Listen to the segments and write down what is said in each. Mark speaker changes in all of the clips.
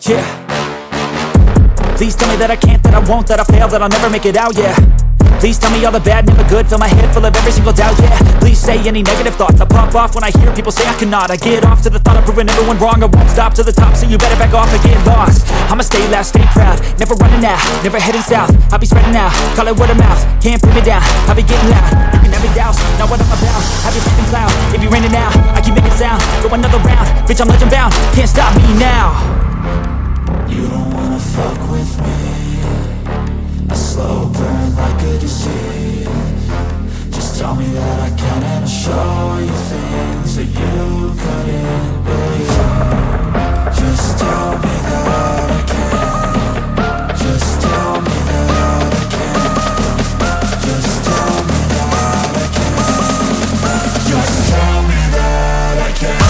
Speaker 1: Yeah. Please tell me that I can't, that I won't, that I fail, that I'll never make it out, yeah. Please tell me all the bad, never good, fill my head full of every single doubt, yeah. Please say any negative thoughts, I pop off when I hear people say I cannot. I get off to the thought of proving everyone wrong, I won't stop to the top, so you better back off and get lost. I'ma stay loud, stay proud, never running out, never heading south. I'll be spreading out, call it word of mouth, can't put me down, I'll be getting loud. You can have me douse, not what I'm about, have you flipping clown. It be raining now, I keep making sound, go another round, bitch I'm legend bound, can't stop me now.
Speaker 2: You don't wanna fuck with me, a slow burn like a disease. Just tell me that I can and I'll show you things that you couldn't believe. Just tell me that I can. Just tell me that I can. Just tell me that I can. Just tell me that I can.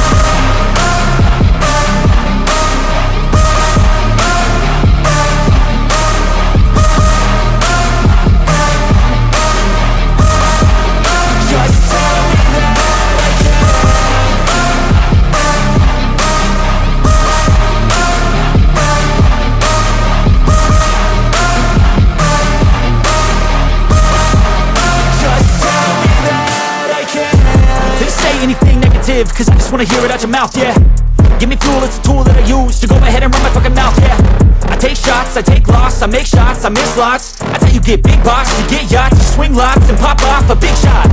Speaker 1: Anything negative, cause I just wanna hear it out your mouth, yeah. Give me fuel, it's a tool that I use to go ahead and run my fucking mouth, yeah. I take shots, I take loss, I make shots, I miss lots. That's how you get big boss, you get yachts, you swing lots and pop off a big shot.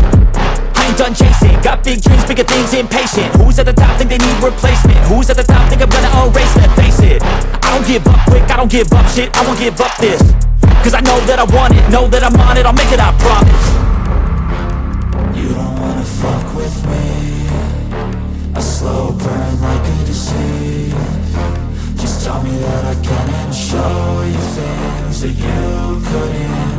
Speaker 1: I ain't done chasing, got big dreams, bigger things, impatient. Who's at the top think they need replacement? Who's at the top think I'm gonna erase them? Face it, I don't give up quick, I don't give up shit, I won't give up this. Cause I know that I want it, know that I'm on it, I'll make it, I promise.
Speaker 2: You don't wanna fuck with me, a slow burn like a disease. Just tell me that I can and I'll show you things that you couldn't